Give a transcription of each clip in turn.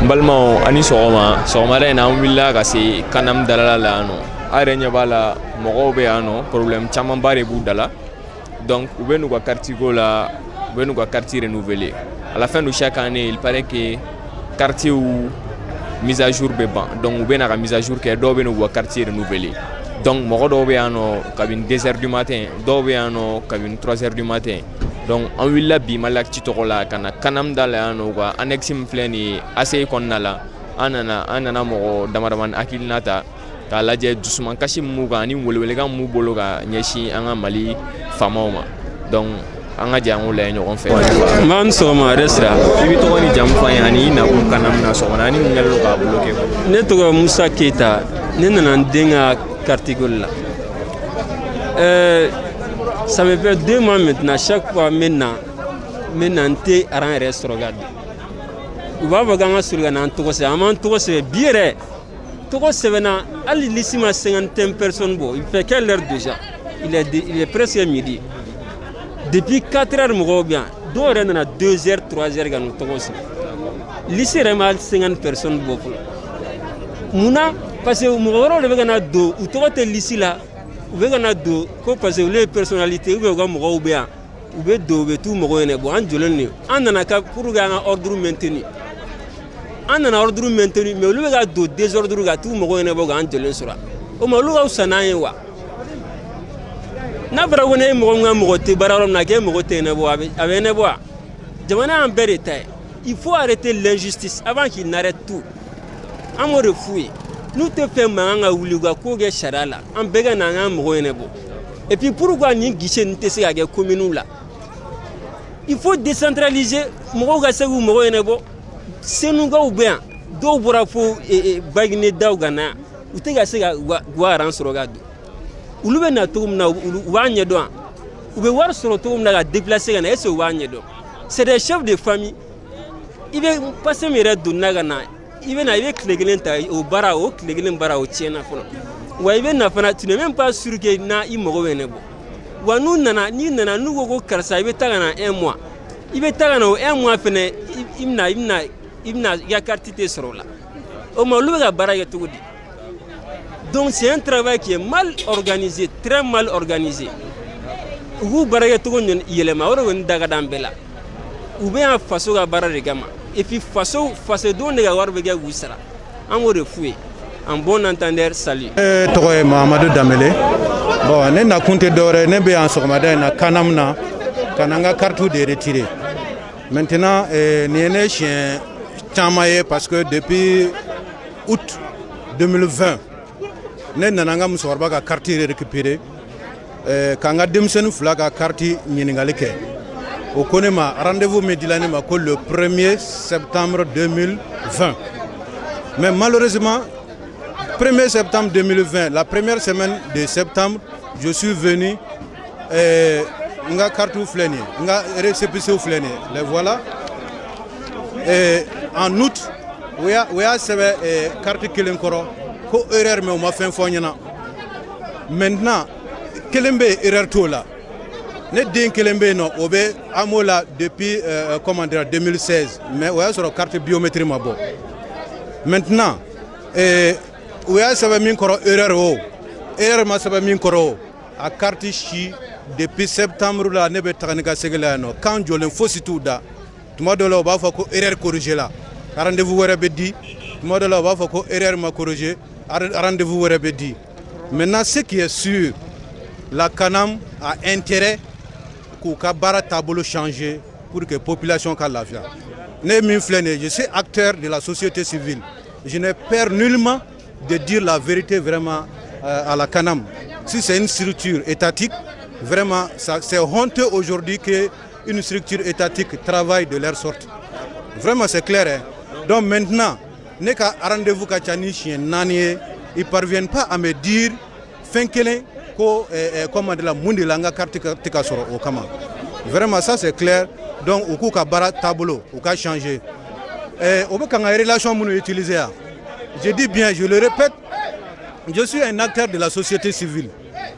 Balmao ani sɔgɔmada in na an wulila ka se Kanam dalala la yan nɔ. A yɛrɛ ɲɛ b'a la mɔgɔw bɛ yan nɔ, problème camanba de b'u da la. Donc u bɛ n'u ka quartier ko la, u bɛ n'u ka quartier renouveler. À la fin de chaque année, il paraît que quartier ou mise à jour bɛ ban. Donc u bɛ na ka mise à jour kɛ, dɔw bɛ n'u ka quartier renouveler. Donc mɔgɔ dɔw bɛ yan nɔ kabini 2 heures du matin, dɔw bɛ yan nɔ kabini 3 heures du matin. Donc an wulila bi Malakiti tɔgɔ la ka na Kanam da la yan nɔ, u ka annexe min filɛ nin ye ACI kɔnɔna la. An nana mɔgɔ damadamani hakilina ta k'a lajɛ dusumankasi min b'u kan ani welewelekan min b'u bolo ka ɲɛsin an ka Mali faamaw ma. Donc an ka jɛ an k'o lajɛ ɲɔgɔn fɛ. N b'a ni sɔgɔma yɛrɛ sira. I bɛ tɔgɔ ni jamu fɔ an ye ani i nakun Kanam na sɔgɔmada ani mun kɛlen don k'a bolo kɛ. Ne tɔgɔ Musa Keyita, ne nana n den ka quartier ko la. Ça me fait 2 mois maintenant, chaque fois maintenant n tɛ aran yɛrɛ sɔrɔ ka don. U b'a fɔ k'an ka sɔrɔ ka na an tɔgɔ sɛbɛn, an m'an tɔgɔ sɛbɛn bi yɛrɛ. Tɔgɔ sɛbɛnna hali liste ma 50 personnes bɔ. Il fait quelle heure déjà? Il est presque midi. Depuis 4 heures mɔgɔw bɛ yan. Dɔw yɛrɛ nana 2 heures 3 heures ka n'u tɔgɔ sɛbɛn. Liste yɛrɛ ma hali 50 personnes bɔ fɔlɔ. Munna? Parce que mɔgɔ wɛrɛw de bɛ ka na don u tɔgɔ tɛ liste la. U bɛ ka na don ko parce que olu ye personnalité ou bien u ka mɔgɔw bɛ yan. U bɛ don u bɛ t'u mɔgɔw ɲɛnabɔ. An jɔlen de. An nana pour que an ka ordre maintenir. An nana ordre maintenir mais olu bɛ ka don désordre ka t'u mɔgɔw ɲɛnabɔ k'an jɔlen sɔrɔ. O ma olu ka fisa n'an ye wa? N'a fɔra ko ne ye mɔgɔ min ka mɔgɔ tɛ baara yɔrɔ min na k'e mɔgɔ tɛ ɲɛnabɔ a bɛ ɲɛnabɔ wa? Jamana y'an bɛɛ de ta ye. Il faut arrêter l'injustice avant qu'il n'arrête tout. An b'o de f'u ye. N'u tɛ fɛn mankan ka wuli u ka ko kɛ sariya la an bɛɛ ka na an ka mɔgɔw ɲɛnabɔ. Et puis pourquoi nin guichet nin tɛ se ka kɛ commune la? Il faut décentraliser mɔgɔw ka se k'u mɔgɔw ɲɛnabɔ. Senukaw bɛ yan dɔw bɔra fo Baginɛ daw ka na yan u tɛ ka se ka u ka aran sɔrɔ ka don. Olu bɛ na cogo min na u b'a ɲɛdɔn u bɛ wari sɔrɔ cogo min na ka déplacer ka na est-ce que u b'a ɲɛdɔn? C'est des chefs de famille. I bɛ passe min yɛrɛ donna ka na i bɛ tile kelen ta o tile kelen baara o tiɲɛna fɔlɔ. Wa i bɛ na fana tu n'es même pas sûr que na i mɔgɔ bɛ ɲɛnabɔ. Wa n'i nana n'u ko ko karisa i bɛ taa ka na 1 mois i bɛ taa ka na o 1 mois fɛnɛ i bɛna i ka carte tɛ sɔrɔ o la. O ma olu bɛ ka baara kɛ cogo di? Donc c'est un travail qui est mal organisé, très mal organisé. U b'u baara kɛ cogo yɛlɛma o de kɔni da ka d'an bɛɛ la. U bɛ yan faso ka baara de kama. Et puis fasodenw de ka wari bɛ kɛ k'u sara. An b'o de f'u ye. En bon entendeur, salut. Tɔgɔ ye Mahamadou Danbele. Bon, ne nakun tɛ dɔwɛrɛ ne bɛ yan sɔgɔmada in na Kanam na ka na n ka carte de retirer. Maintenant nin ye ne siɲɛ caman ye parce que depuis août 2020 ne nana n ka musokɔrɔba ka carte récupérer ka n ka denmisɛnnin 2 ka carte ɲininkali kɛ. O ko ne ma rendez-vous min dila ne ma ko le 1er septembre 2020. Mais malheureusement 1er septembre 2020, la première semaine de septembre, je suis venu nga carte filɛ nin ye, nga récépissé filɛ nin ye, les voilà. En août, u y'a sɛbɛn carte kelen kɔrɔ ko erreur mais u ma fɛn fɔ n ɲɛna. Maintenant kelen bɛ erreur t'o la. Ne den kelen bɛ yen nɔ o bɛ an b'o la depuis comment dire 2016 mais o y'a sɔrɔ carte biométrique ma bɔ. Maintenant u y'a sɛbɛn min kɔrɔ erreur o erreur ma sɛbɛn min kɔrɔ o a carte si depuis septembre la ne bɛ taga ni ka segin la yan nɔ kan jɔlen fosi t'u da. Tuma dɔw la u b'a fɔ ko erreur corrigé la rendez-vous wɛrɛ bɛ di. Tuma dɔw la u b'a fɔ ko erreur ma corrigé rendez-vous wɛrɛ bɛ di. Maintenant ce qui est sûr, la Kanam a intérêt k'u ka baara taabolo changer pour que population ka lafiya. Ne min filɛ nin ye, je suis acteur de la société civile. Je n'ai peur nullement de dire la vérité vraiment à la Kanam. Si c'est une structure étatique, vraiment c'est honteux aujourd'hui qu'une structure étatique travaille de leur sorte. Vraiment c'est clair. Hein? Donc maintenant, ne ka rendez-vous ka ca ni siɲɛ 4 ye, ils ne parviennent pas à me dire fɛn kelen ko comment dire la mun de la n ka carte tɛ ka sɔrɔ o kama. Vraiment ça c'est clair. Donc u k'u ka baara taabolo u ka changer. On bɛ ka n ka relation minnu utiliser yan. Je dis bien, je le répète, je suis un acteur de la société civile.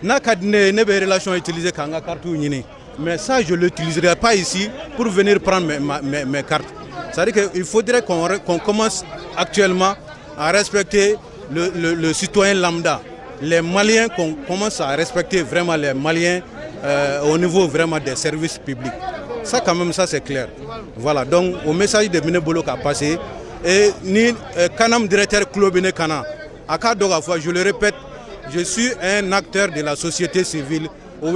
N'a ka di ne ye ne bɛ relation utiliser ka n ka carte ɲini. Mais ça je ne l'utiliserai pas ici pour venir prendre mes cartes. C'est-à-dire qu'il faudrait qu'on commence actuellement à respecter le citoyen lambda. Les Maliens qu'on commence à respecter vraiment les Maliens au niveau vraiment des services publics. Ça quand même, ça c'est clair. Voilà, donc au message de Minebolo qui a passé, et ni Kanam directeur Klobine Kana, à Kadoga fois, je le répète, je suis un acteur de la société civile. On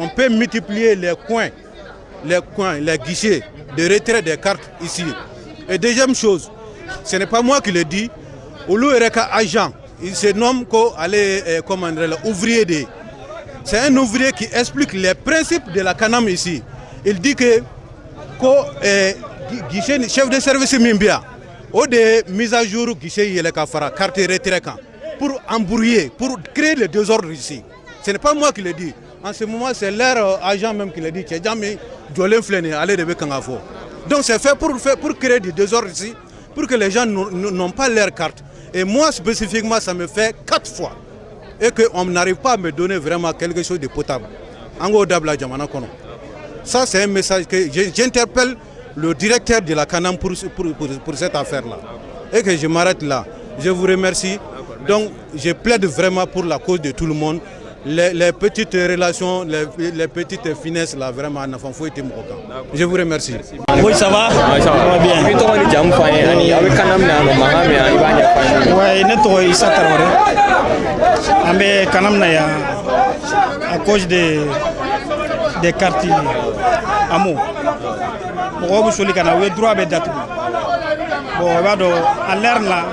peut multiplier les coins, les guichets de retrait des cartes ici. Et deuxième chose, ce n'est pas moi qui le dis, Oulou Ereka agent, il se nomme ouvrier. C'est un ouvrier qui explique les principes de la Kanam ici. Il dit que guichet, chef de service Mimbia, au de mise à jour guichet Yelekafara, carte retrait pour embrouiller, pour créer le désordre ici. Ce n'est pas moi qui le dis. En ce moment, c'est leur agent même qui le dit. Donc c'est fait pour créer du désordre ici, pour que les gens n'ont pas leur carte. Et moi spécifiquement, ça me fait 4 fois. Et qu'on n'arrive pas à me donner vraiment quelque chose de potable. Ça, c'est un message que j'interpelle le directeur de la Kanam pour cette affaire-là. Et que je m'arrête là. Je vous remercie. Donc, je plaide vraiment pour la cause de tout le monde. Les petites relations, les petites finesses, là, vraiment, je vous remercie. Oui, ça va? Oui, ça va bien. Oui, à cause des quartiers amour. Bon, je suis droit à date. Bon, à l'air là,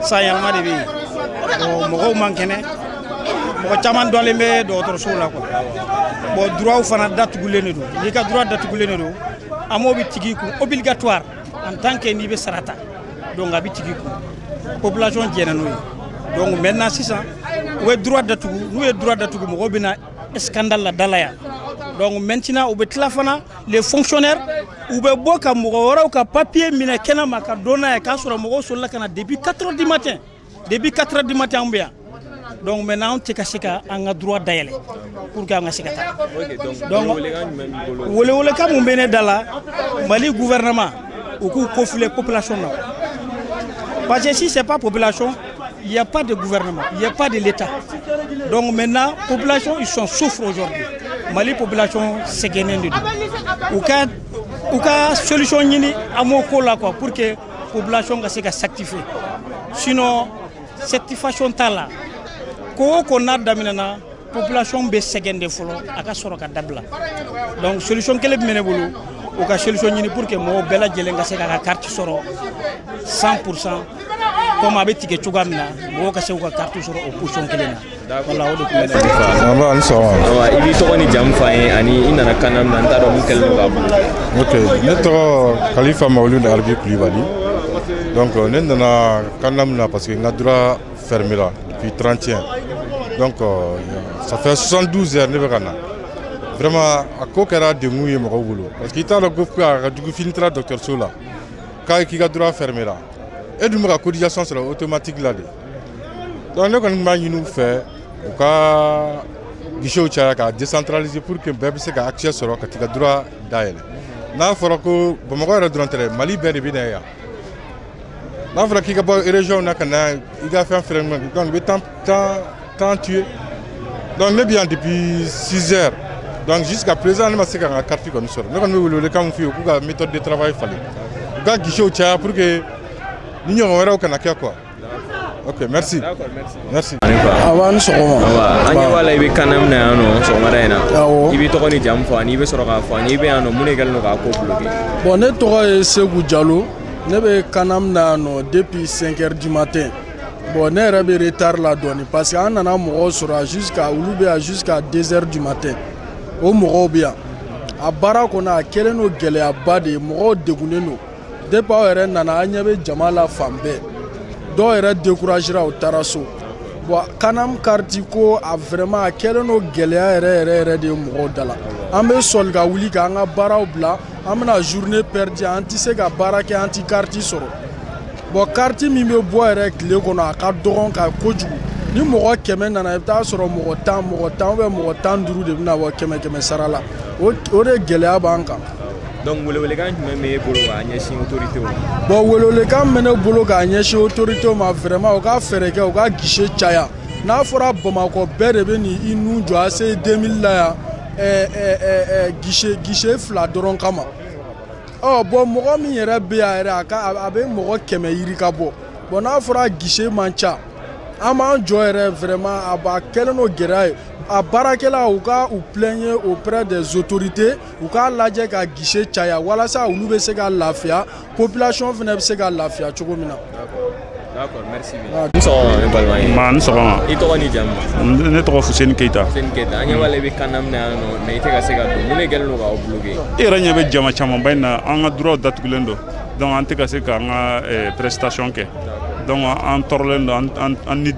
ça y a un de vie. Bon, bon, chaman doit l'aimer d'autres choses là quoi. Bon, droit au fanat date gouléné do. Il y a droit date gouléné do. Amo bitigi obligatoire en tant que niveau sarata. Donc abitigi population djenanoui. Donc maintenant c'est ça. Où est droit date nous est droit date go mo bina scandale la dalaya. Donc maintenant au betlafana les fonctionnaires ou be boka mo wara ka papier mina kena maka dona ka sura mo so la kana depuis 4h du matin. Depuis 4h du matin on bien. Donc maintenant on a droit d'aller pour qu'on ait donc wole ka mo bene dala Mali gouvernement ou conflit la population là. Parce que si c'est pas population, il n'y a pas de gouvernement, il n'y a pas de l'État. Donc maintenant population ils sont souffrent aujourd'hui. Mali population c'est gagné de ou ka solution ni amoko là quoi pour que population ga s'activer. Sinon cette façon là qu'on a d'amener population be segende folo aka soroka dabla donc solution kele mene bulu ou ka solution ni pour que mo bela jelenga se ka carte soro 100% comme avec tike chugamna mo ka se ka carte soro opposition kele na wala o do mene aba an so aba ibi to ni jam fa ani ina na kanam na ndaro mun kel no gabu ok neto Khalifa Maouloud Arbi Koulibaly donc nendana kanam na parce que ngadura fermé là depuis 31. Donc ça fait 72 heures vraiment à quoi qu'elle a de mouiller mon boulot parce qu'il t'a le groupe à du filtre docteur Sola quand il a droit fermé là et du la cotisation sera automatique là donc nous quand nous fait au cas guichet au Tchad décentraliser pour que bébé se accès sur le cas droit d'aller là il faudra que bon moi je dois Mali bien bien là il faudra qu'il y ait une région il a fait un phénomène donc le temps tué. Donc nous bien depuis 6 heures. Donc jusqu'à présent nous avons un carte comme ça. Nous avons le camp fait une méthode de travail fallait. Nous avons guichet au Tchad pour que nous ayons quoi. Ok, merci. D'accord, merci. Merci. Avant sogoma. Anya wala ibe kanam na ano sogoma na. Ibe to ni jam fa ni ibe soroka fa ni ibe ano munegal no ka ko bloquer. Bon, ne to Segou Diallo, ne be kanam na ano depuis 5h du matin. Bon, ne rebe retard la donne parce qu'on en a mort jusqu'à 2h du matin. Au Morobia. A Barakona, Keleno Gele a Badi, Moro de Gouneno. Depuis nana Agnabe Jamala Fambe. Do era découragera au Tarasso. Bon, Kanam Kartiko a vraiment Keleno Gele a de Morodala. Ambe Solga Wuli Kanga Baraobla, amena journée perdue anti-sega Barake anti-Karti Soro. Bon, quartier mi me boire avec les qu'on a 4 dorons à Koju. Ni mo keme na na ta soro mo tan we mo tan duru de na wa keme sarala. O de gele abanka. donc welewelekan jumɛn bɛ e bolo k'a ɲɛsin autorité ma. bon welewelekan bɛ ne bolo k'a ɲɛsin autorité ma vraiment u ka fɛɛrɛ kɛ u ka guichet caya n'a fɔra Bamakɔ bɛɛ de bɛ nin i nun jɔ ACI 2000 la yan guichet 2 dɔrɔn kama bon mɔgɔ min yɛrɛ bɛ yan yɛrɛ a bɛ mɔgɔ 100 yiri ka bɔ bon n'a fɔra guichet man ca an b'an jɔ yɛrɛ vraiment a kɛlen no gɛlɛya ye a baarakɛla u ka u plaigner auprès des autorités u k'a lajɛ ka guichet caya walasa olu bɛ se ka lafiya population fana bɛ se ka lafiya cogo min na. D'accord, merci bien. N sɔgɔma ne balima ye. N sɔgɔma. I tɔgɔ ni jamu? Ne tɔgɔ Fuseni Keyita. Fuseni Keyita, an ɲɛ b'a la i bɛ kan na yan nɔ mais i tɛ ka se ka don. Mun de kɛlen don k'aw bloquer? I yɛrɛ ɲɛ bɛ jama camanba in na an ka droit datugulen don donc an tɛ ka se k'an ka prestation kɛ donc an tɔɔrɔlen don an ni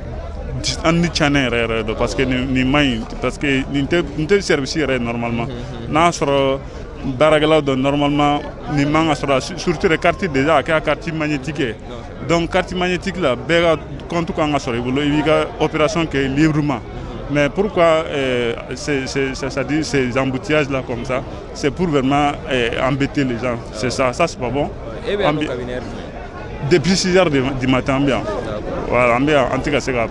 tiɲɛnen yɛrɛ yɛrɛ don parce que nin man ɲi parce que nin tɛ service yɛrɛ normalement n'a sɔrɔ baarakɛlaw don normalement nin man ka sɔrɔ surtout les quartiers déjà a kɛra quartier magnétique ye donc quartier magnétique la bɛɛ ka compte kan ka sɔrɔ i bolo i b'i ka opération kɛ librement. Mais pourquoi c'est-à-dire ces embouteillages là comme ça, c'est pour vraiment embêter les gens. C'est ça c'est pas bon. Depuis 6 heures du matin bien. Voilà, on est en train de se faire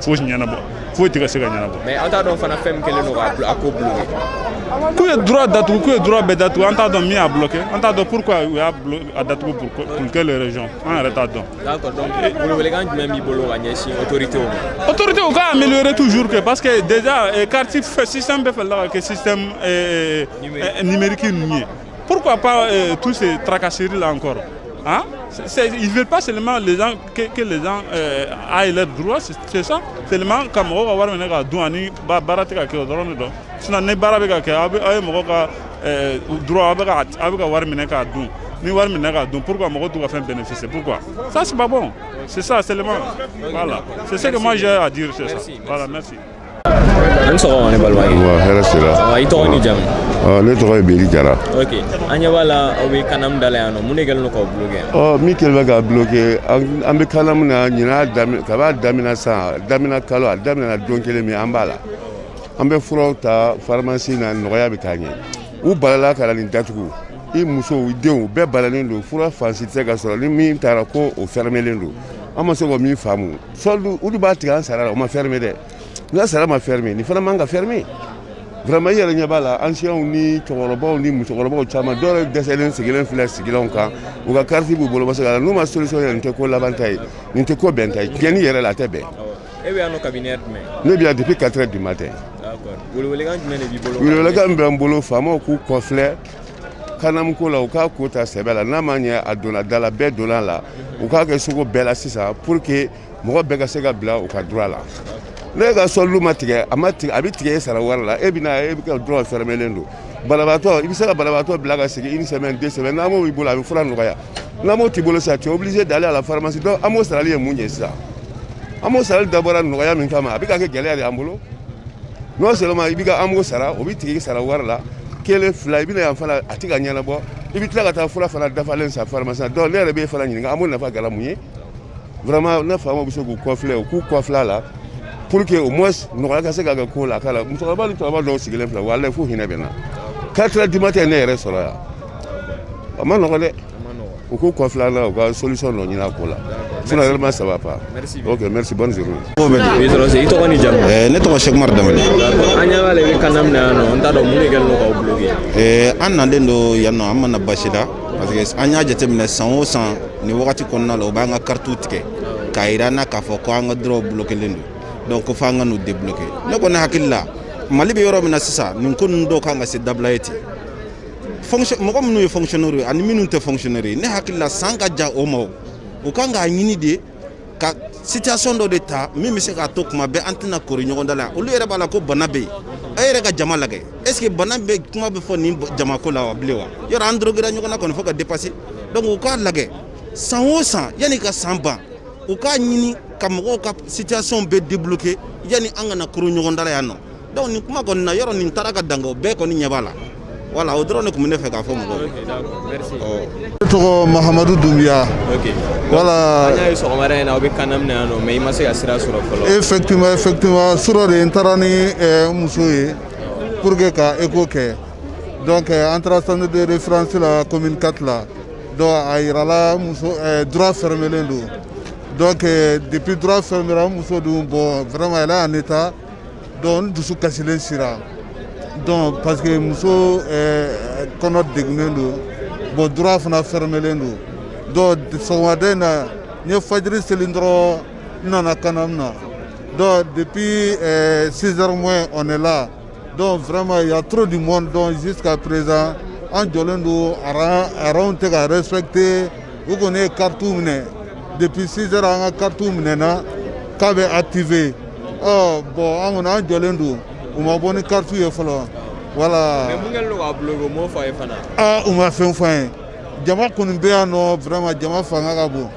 faut te se gagner. Mais en tant que fana femme quel est le à bloquer. Ku est droit d'être ku est droit d'être en tant que mis à bloquer. En tant que pourquoi il y a à date pour quelle région en retard donc. D'accord, donc vous voulez quand même bolo gagner si autorité on va améliorer toujours que parce que déjà quartier système be là que système numérique ni. Pourquoi pas tous ces tracasseries là encore? Hein? Ils ne veulent pas seulement les gens, que les gens aient leurs droits, c'est ça. Seulement, comme on va voir maintenant, douani, baratika qui est dans le dos. Sinon, ne barabeka qui a droit avec voir maintenant dou. Ni voir maintenant dou. Pourquoi on va faire bénéficier? Pourquoi? Ça c'est pas bon. C'est ça seulement. Voilà. C'est ce que moi j'ai à dire sur ça. Voilà, merci. An sɔgɔma ne balima ye. Wa hɛrɛ sera. I tɔgɔ ni jamu? Ne tɔgɔ ye Beli Jara. Ok, an ɲɛ b'a la aw bɛ Kanam da la yan nɔ, mun de kɛlen don k'aw bloquer? Min kɛlen bɛ k'a bloquer an bɛ Kanam na ɲinan kab'a daminɛ san daminɛ kalo a daminɛna don kelen min an b'a la an bɛ furaw ta pharmacie na nɔgɔya bɛ k'a ɲɛ u balala ka na nin datugu i musow i denw bɛɛ balalen don fura fansi tɛ se ka sɔrɔ ni min taara ko o fermelen don an ma se k'o min faamu solde olu b'a tigɛ an sara la o ma fermer dɛ. N'a sera ma fermé, ni fana man ka fermé. Vraiment il y a ɲɛ b'a la anciens ni cɛkɔrɔbaw ni musokɔrɔbaw caman dɔw yɛrɛ dɛsɛlen sigilen filɛ sigilanw kan u ka carte b'u bolo parce que n'u ma solution yɛrɛ nin tɛ ko laban ta ye nin tɛ ko bɛn ta ye tiɲɛni yɛrɛ la a tɛ bɛn. E bɛ yan nɔ cabinet jumɛn? Ne bɛ yan depuis 4 heures du matin. D'accord. Welewelekan jumɛn de b'i bolo? Welewelekan min bɛ n bolo faamaw k'u kɔfilɛ Kanam ko la u k'a ko ta sɛbɛ la n'a ma ɲɛ a donna da la bɛɛ donna la u k'a kɛ sugu bɛɛ la sisan pour que mɔgɔ bɛɛ ka se ka bila u ka droit la. Ne ka solde ma tigɛ a bɛ tigɛ e sara wari la e bɛ ka droit fermelen don banabaatɔ i bɛ se ka banabaatɔ bila ka segin une semaine 2 semaines n'an m'o b'i bolo a bɛ fura nɔgɔya n'an m'o t'i bolo sisan tu es obligé d'aller à la pharmacie donc an m'o sarali ye mun ye sisan an m'o sarali dabɔra nɔgɔya min kama a bɛ ka kɛ gɛlɛya de an bolo non seulement i bɛ ka an m'o sara o bɛ tigɛ sara wari la kelen fila i bɛna yan fana a tɛ ka ɲɛnabɔ i bɛ tila ka taa fura fana dafalen san pharmacie donc ne yɛrɛ b'e fana ɲininka an m'o nafa kɛra mun ye vraiment ne faamaw bɛ se k'u kɔfilɛ u k'u kɔfilɛ a la pour que au moins nɔgɔya ka se ka kɛ ko la k'a la musokɔrɔba ni cɛkɔrɔba dɔw sigilen filɛ walayi fo hinɛ bɛ na 4 heures du matin ne yɛrɛ sɔrɔ yan a ma nɔgɔ dɛ u k'u kɔfilɛ an na u ka solution dɔ ɲini a ko la sinon réellement ça va pas. Ok, merci, bonne journée. I tɔgɔ ni jamu? Ne tɔgɔ Sekmar Damale. An ɲɛ b'a la i bɛ Kanam na yan nɔ n t'a dɔn mun de kɛlen don k'aw bloquer? An nalen don yan nɔ an ma na basi la parce que an y'a jateminɛ san o san ni wagati kɔnɔna la u b'an ka carte tigɛ k'a yira an na k'a fɔ ko an ka droit bloquelen don donc ko f'an ka n'u débloquer ne kɔni hakili la Mali bɛ yɔrɔ min na sisan nin ko ninnu dɔw kan ka se dabila ye ten mɔgɔ minnu ye fonctionnaire ye ani minnu tɛ fonctionnaire ye ne hakili la san ka jan o ma o kan k'a ɲini de ka situation dɔ de ta min bɛ se k'a to kuma bɛɛ an tɛna kori ɲɔgɔn da la olu yɛrɛ b'a la ko bana bɛ yen a yɛrɛ ka jama lajɛ est ce que bana bɛ kuma bɛ fɔ nin jama ko la wa bilen wa yɔrɔ an drogera ɲɔgɔn na kɔni fo ka dépasser donc u k'a lajɛ san o san yanni ka san ban u k'a ɲini ka mɔgɔw ka situation bɛɛ débloquer yanni an kana kori ɲɔgɔn da la yan nɔ donc nin kuma kɔni na yɔrɔ nin taara ka danga o bɛɛ kɔni ɲɛ b'a la voilà o dɔrɔn de tun bɛ ne fɛ k'a fɔ mɔgɔw ye. Ne tɔgɔ Mahamadu Dunbiya. Ok. Voilà. An y'a ye sɔgɔmada in na aw bɛ Kanam na yan nɔ mais i ma se ka sira sɔrɔ fɔlɔ. Effectivement sura de n taara ni muso ye pour que ka écho kɛ Donc entre centre de référence la commune 4 là, donc a irala muso droit fermé le do. Donc depuis droit fermé la muso do bon vraiment elle est en état donc dusu kasilen sira. Donc parce que muso kono degnen do bon droit fana fermé le do. Donc sowadena ne fajri cylindro nana kanamna. Donc depuis 6h moins on est là. Donc vraiment il y a trop de monde donc jusqu'à présent en Jolendo around te respecter vous connaissez cartoon depuis 6h en cartoon na kabe activé oh bon on a Jolendo on m'a bonné cartoon e falo voilà mais mungel no ablogo mo fa e fana ah on m'a fait fin jama kun be no vraiment jama fanga ga bo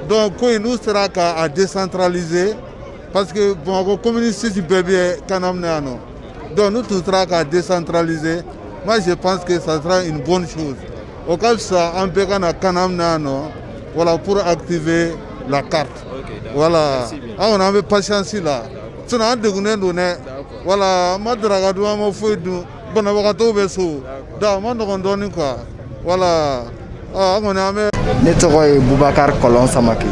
donc ko nous sera à décentraliser parce que bon communiste si bébé kanam na no donc nous tout sera à décentraliser. Moi je pense que ça sera une bonne chose. Au cas où ça on peut kanam na no voilà pour activer la carte. Voilà. Ah on a patience là. Sinon on dégoûte donner voilà madraga do mo foidu bona wakato beso. Da mo ndoni quoi. Voilà. Ah on a ne tɔgɔ ye Boubacar Kolon Samake.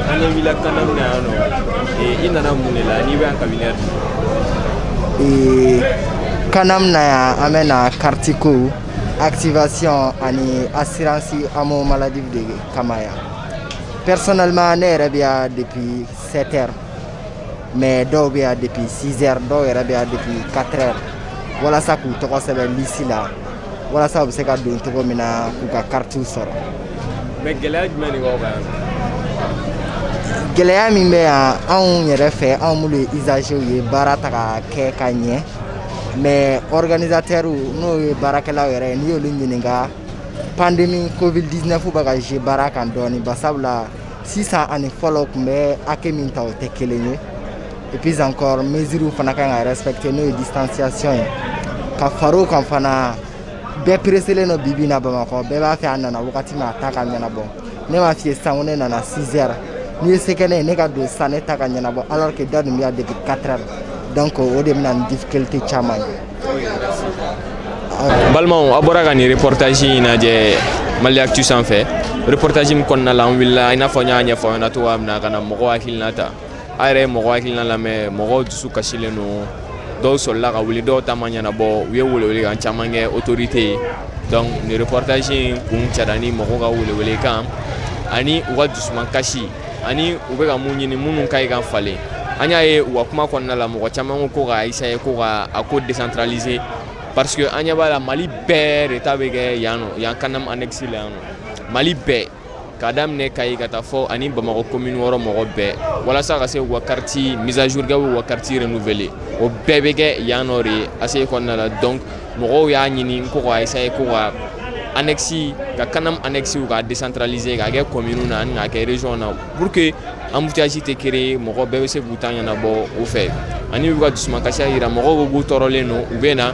An ye wila kanam na yan nɔ i nana mun de la n'i bɛ yan kabini kanam na yan an bɛ na carte ko activation ani assurance amo maladie de kama yan. Personnellement ne yɛrɛ bɛ yan depuis 7h mais dɔw bɛ yan depuis 6h dɔw yɛrɛ bɛ yan depuis 4h walasa k'u tɔgɔ sɛbɛn liste la walasa u bɛ se ka don cogo min na k'u ka carte sɔrɔ. mais gɛlɛya jumɛn de b'aw kan yan. gɛlɛya min bɛ yan anw yɛrɛ fɛ anw minnu ye usagers ye baara ta ka kɛ ka ɲɛ mais organisateurs n'o ye baarakɛlaw yɛrɛ n'i y'olu ɲininka pandémie covid 19 bɛ ka jouer baara kan dɔɔni barisabula sisan ani fɔlɔ tun bɛ hakɛ min ta o tɛ kelen ye et puis encore mesures fana kan ka respecter n'o ye distanciation ye ka far'o kan fana bɛɛ pereselen don bibi na Bamakɔ bɛɛ b'a fɛ a nana wagati min a ta ka ɲɛnabɔ ne m'a f'i ye sisan ko ne nana 6h n'i ye se kɛ ne ye ne ka don sisan ne ta ka ɲɛnabɔ alors que dɔ dun bɛ yan depuis 4h donc o de bɛna ni difficulté caman ye. balimaw a bɔra ka nin reportage in lajɛ Maliactu sanfɛ reportage min kɔnɔna la an wulila i n'a fɔ n y'a ɲɛfɔ aw ɲɛna cogoya min na ka na mɔgɔw hakilina ta a yɛrɛ ye mɔgɔw hakilina lamɛn mɔgɔw dusu kasilen don dɔw sɔrɔla ka wuli dɔw ta ma ɲɛnabɔ u ye welewelekan caman kɛ autorité ye donc nin reportage in kun cɛra ni mɔgɔw ka welewelekan ani u ka dusuman kasi ani u bɛ ka mun ɲini minnu ka kan falen an y'a ye u ka kuma kɔnɔna la mɔgɔ caman ko ka essayer ko ka a ko décentraliser parce que an ɲɛ b'a la Mali bɛɛ de ta bɛ kɛ yan nɔ yan kanam annexe la yan nɔ Mali bɛɛ ka daminɛ Kayi ka taa fɔ ani Bamakɔ commune wɔɔrɔ mɔgɔ bɛɛ walasa ka se u ka carte mise à jour kɛ u ka carte renouveler o bɛɛ bɛ kɛ yan nɔ de ACI kɔnɔna la donc mɔgɔw y'a ɲini ko ka essayer ko ka annexe ka kanam annexe ka décentraliser ka kɛ commune na ani ka kɛ région na pour que embouteillage tɛ créer mɔgɔ bɛɛ bɛ se k'u ta ɲɛnabɔ o fɛ ani u ka dusumakasiya yira mɔgɔw b'u tɔɔrɔlen don u bɛ na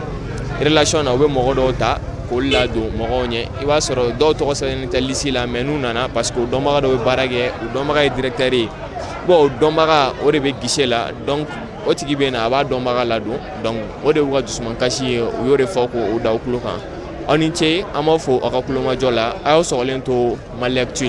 relation na u bɛ mɔgɔ dɔw ta k'olu ladon mɔgɔw ɲɛ i b'a sɔrɔ dɔw tɔgɔ sɛbɛnnen tɛ liste la mais n'u nana parce que o dɔnbaga dɔ bɛ baara kɛ o dɔnbaga ye directeur ye bon o dɔnbaga o de bɛ guichet la donc o tigi bɛ na a b'a dɔnbaga ladon donc o de y'u ka dusumakasi ye u y'o de fɔ k'o da u tulo kan aw ni ce an b'a fɔ aw ka kulomajɔ la a y'aw sɔgɔlen to Maliactu